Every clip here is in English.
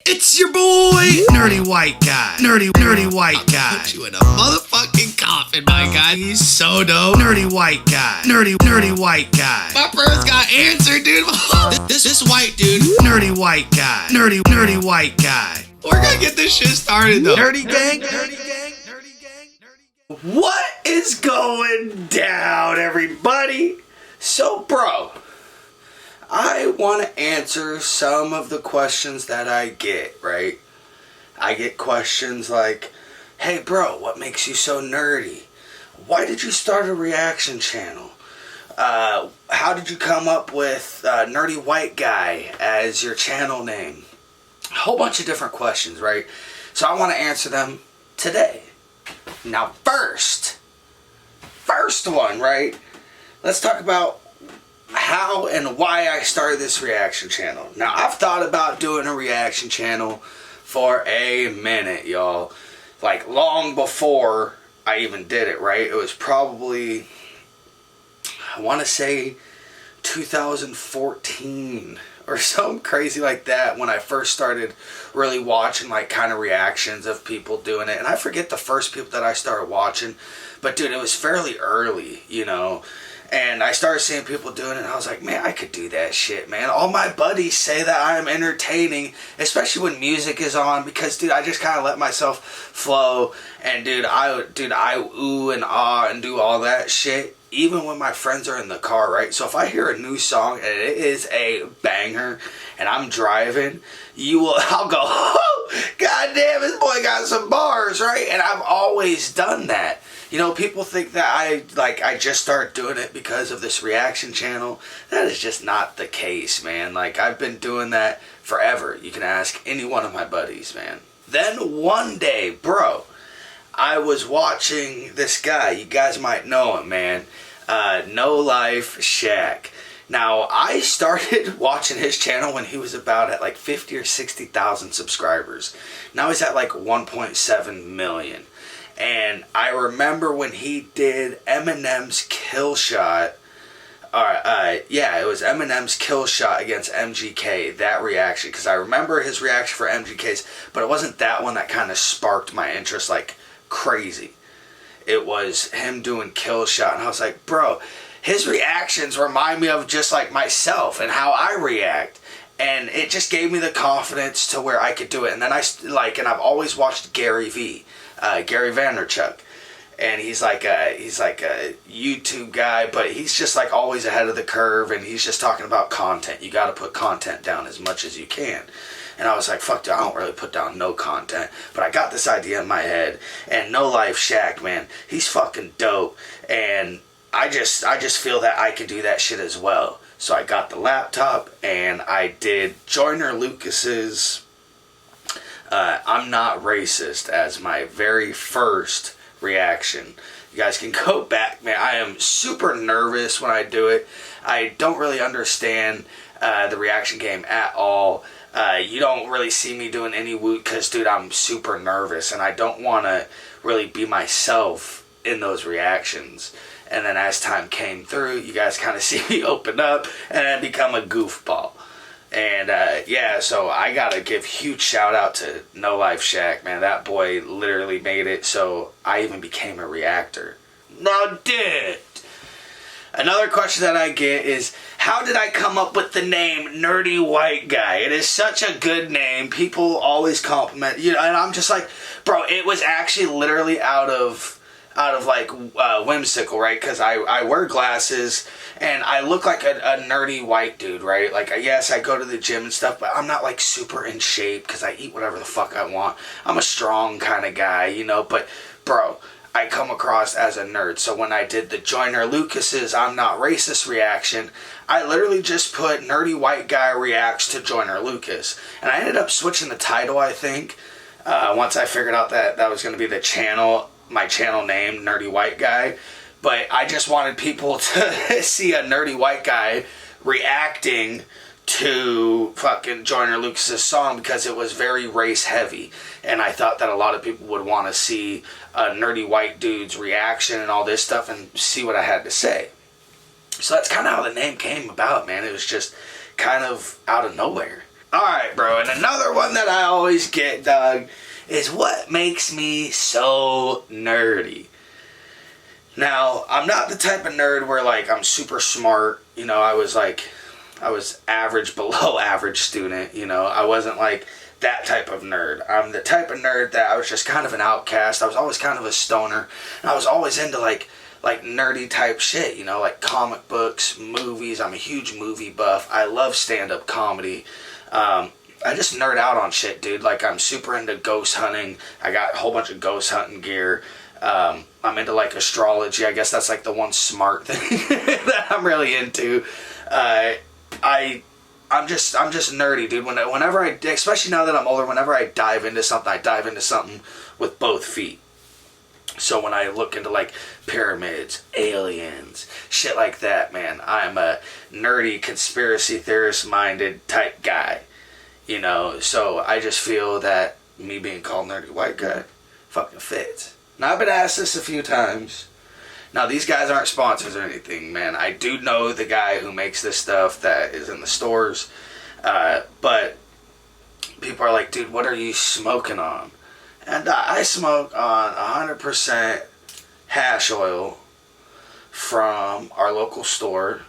It's your boy, Nerdy White Guy. Nerdy White Guy. Put you in a motherfucking coffin, my guy. He's so dope. Nerdy White Guy. Nerdy White Guy. My first got answered, dude. this white dude. Nerdy White Guy. Nerdy White Guy. We're gonna get this shit started, though. Nerdy gang. What is going down, everybody? So, bro, I want to answer some of the questions that I get, right? I get questions like, hey, bro, what makes you so nerdy? Why did you start a reaction channel? How did you come up with Nerdy White Guy as your channel name? A whole bunch of different questions, right? So I want to answer them today. Now, first one, right? Let's talk about how and why I started this reaction channel. Now, I've thought about doing a reaction channel for a minute, y'all. Like, long before I even did it, right? It was probably, I want to say 2014 or something crazy like that when I first started really watching like kind of reactions of people doing it. And I forget the first people that I started watching, but dude, it was fairly early, you know. And I started seeing people doing it, and I was like, man, I could do that shit, man. All my buddies say that I'm entertaining, especially when music is on, because, dude, I just kind of let myself flow. And, dude, I ooh and ah and do all that shit, even when my friends are in the car, right? So if I hear a new song and it is a banger, and I'm driving, I'll go, oh, goddamn, this boy got some bars, right? And I've always done that. You know, people think that I just started doing it because of this reaction channel. That is just not the case, man. Like, I've been doing that forever. You can ask any one of my buddies, man. Then one day, bro, I was watching this guy. You guys might know him, man. No Life Shaq. Now, I started watching his channel when he was about at like 50 or 60,000 subscribers. Now he's at like 1.7 million. And I remember when he did Eminem's Kill Shot. It was Eminem's Kill Shot against MGK, that reaction. Because I remember his reaction for MGK's, but it wasn't that one that kind of sparked my interest like crazy. It was him doing Kill Shot. And I was like, bro, his reactions remind me of just like myself and how I react. And it just gave me the confidence to where I could do it. And then and I've always watched Gary Vaynerchuk, and he's like a YouTube guy, but he's just like always ahead of the curve, and he's just talking about content. You got to put content down as much as you can. And I was like, fuck, dude, I don't really put down no content, but I got this idea in my head. And No Life Shaq, man, he's fucking dope, and I just feel that I can do that shit as well. So I got the laptop and I did Joyner Lucas's I'm Not Racist as my very first reaction. You guys can go back, man. I am super nervous when I do it. I don't really understand the reaction game at all. You don't really see me doing any woot because, dude, I'm super nervous and I don't want to really be myself in those reactions. And then as time came through, you guys kind of see me open up and then become a goofball. And, so I gotta give huge shout out to No Life Shaq, man. That boy literally made it so I even became a reactor. Now, dude, another question that I get is, how did I come up with the name Nerdy White Guy? It is such a good name. People always compliment, and I'm just like, bro, it was actually literally out of whimsical, right? Because I wear glasses and I look like a nerdy white dude, right? Like, yes, I go to the gym and stuff, but I'm not like super in shape because I eat whatever the fuck I want. I'm a strong kind of guy, but bro, I come across as a nerd. So when I did the Joyner Lucas's I'm Not Racist reaction, I literally just put Nerdy White Guy reacts to Joyner Lucas. And I ended up switching the title, I think, once I figured out that was going to be the channel, my channel name, Nerdy White Guy. But I just wanted people to see a nerdy white guy reacting to fucking Joyner Lucas's song because it was very race heavy. And I thought that a lot of people would want to see a nerdy white dude's reaction and all this stuff and see what I had to say. So that's kind of how the name came about, man. It was just kind of out of nowhere. Alright, bro, and another one that I always get, Doug, is what makes me so nerdy. Now, I'm not the type of nerd where, like, I'm super smart. You know, I was average, below average student. You know, I wasn't, like, that type of nerd. I'm the type of nerd that I was just kind of an outcast. I was always kind of a stoner. And I was always into, like nerdy type shit, you know, like comic books, movies. I'm a huge movie buff. I love stand-up comedy. I just nerd out on shit, dude. Like, I'm super into ghost hunting. I got a whole bunch of ghost hunting gear. I'm into, like, astrology. I guess that's, like, the one smart thing that I'm really into. I'm just nerdy, dude. Whenever I, especially now that I'm older, whenever I dive into something with both feet. So when I look into, like, pyramids, aliens, shit like that, man, I'm a nerdy, conspiracy theorist-minded type guy. You know, so I just feel that me being called nerdy white guy fucking fits. Now, I've been asked this a few times. Now, these guys aren't sponsors or anything, man. I do know the guy who makes this stuff that is in the stores. But people are like, dude, what are you smoking on? And I smoke on 100% hash oil from our local store.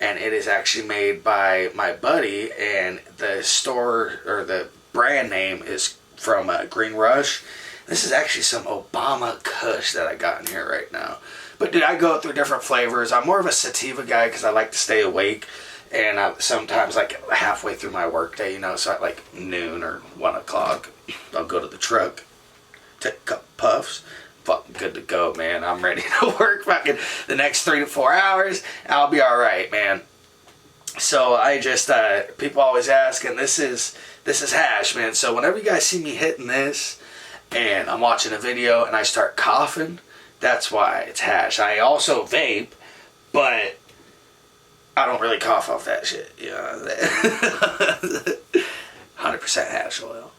And it is actually made by my buddy. And the store, or the brand name, is from Green Rush. This is actually some Obama Kush that I got in here right now. But, dude, I go through different flavors. I'm more of a sativa guy because I like to stay awake. And sometimes, like, halfway through my workday, you know, so at, like, noon or 1 o'clock, I'll go to the truck, take a couple puffs, fucking good to go, man. I'm ready to work fucking the next 3 to 4 hours. I'll be all right, man. So I just, people always ask, and this is hash, man. So whenever you guys see me hitting this, and I'm watching a video, and I start coughing, that's why it's hash. I also vape, but I don't really cough off that shit. You know, 100% hash oil.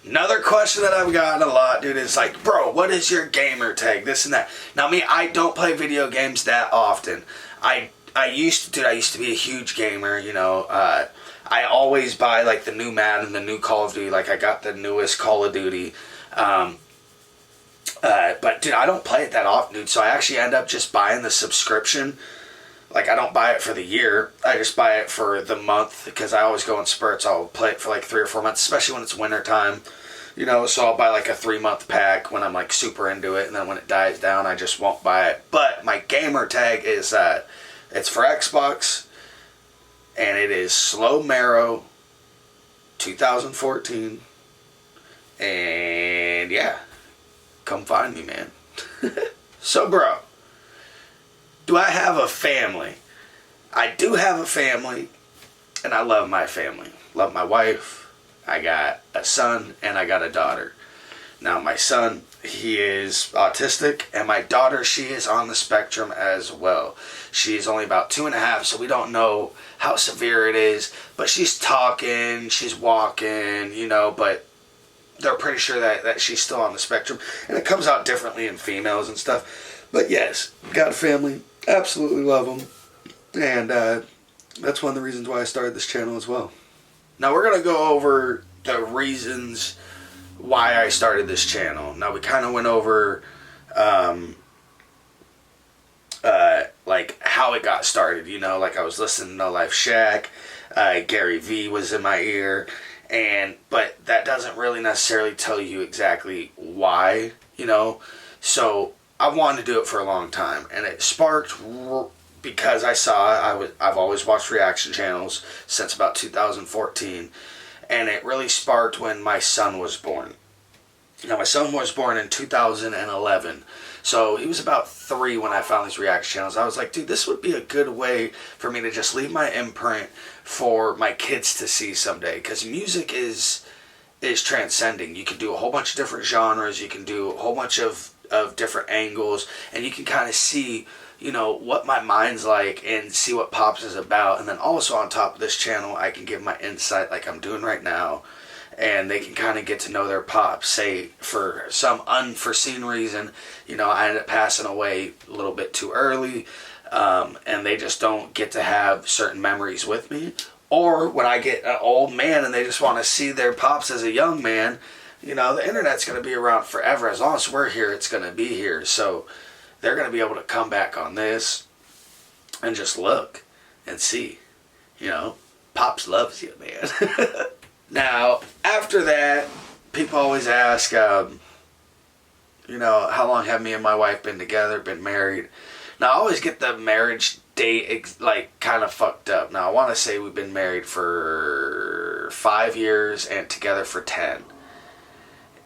Another question that I've gotten a lot, dude, is like, bro, what is your gamer tag? This and that. Now, me, I don't play video games that often. I used to be a huge gamer, you know. I always buy, like, the new Madden, the new Call of Duty. Like, I got the newest Call of Duty. But, dude, I don't play it that often, dude. So I actually end up just buying the subscription. Like, I don't buy it for the year. I just buy it for the month because I always go in spurts. I'll play it for, like, 3 or 4 months, especially when it's winter time. You know, so I'll buy, like, a 3-month pack when I'm, like, super into it. And then when it dies down, I just won't buy it. But my gamer tag is, it's for Xbox. And it is Slow Marrow 2014. And yeah, come find me, man. So, bro, do I have a family? I do have a family, and I love my family. Love my wife. I got a son, and I got a daughter. Now, my son, he is autistic, and my daughter, she is on the spectrum as well. She's only about 2.5, so we don't know how severe it is, but she's talking, she's walking, you know, but they're pretty sure that she's still on the spectrum, and it comes out differently in females and stuff. But yes, got a family, absolutely love them, and that's one of the reasons why I started this channel as well. Now, we're going to go over the reasons why I started this channel. Now, we kind of went over like how it got started, you know, like I was listening to No Life Shack, Gary Vee was in my ear, but that doesn't really necessarily tell you exactly why, you know. So I wanted to do it for a long time, and it sparked because I've always watched reaction channels since about 2014, and it really sparked when my son was born. Now, my son was born in 2011, so he was about 3 when I found these reaction channels. I was like, dude, this would be a good way for me to just leave my imprint for my kids to see someday, because music is transcending. You can do a whole bunch of different genres, you can do a whole bunch of different angles, and you can kind of see, you know, what my mind's like and see what Pops is about. And then also on top of this channel, I can give my insight like I'm doing right now, and they can kind of get to know their Pops. Say, for some unforeseen reason, you know, I ended up passing away a little bit too early, and they just don't get to have certain memories with me. Or when I get an old man and they just want to see their pops as a young man, you know, the internet's going to be around forever. As long as we're here, it's going to be here. So they're going to be able to come back on this and just look and see, you know, Pops loves you, man. Now, after that, people always ask, you know, how long have me and my wife been together, been married? Now, I always get the marriage date, like, kind of fucked up. Now, I want to say we've been married for 5 years and together for 10.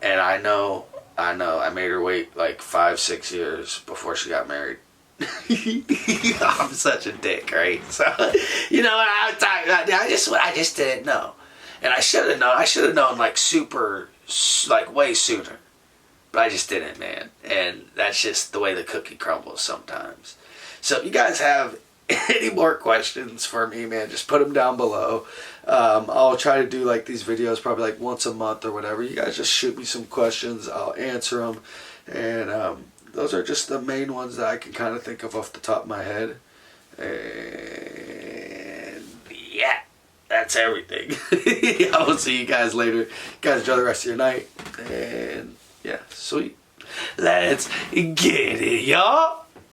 And I know, I made her wait, like, 5-6 years before she got married. I'm such a dick, right? So, you know, I just didn't know. And I should have known. I should have known, like, way sooner. But I just didn't, man. And that's just the way the cookie crumbles sometimes. So if you guys have any more questions for me, man, just put them down below. I'll try to do, like, these videos probably, like, once a month or whatever. You guys just shoot me some questions. I'll answer them. And those are just the main ones that I can kind of think of off the top of my head. And yeah, that's everything. I will see you guys later. You guys enjoy the rest of your night. And yeah, sweet. Let's get it, y'all.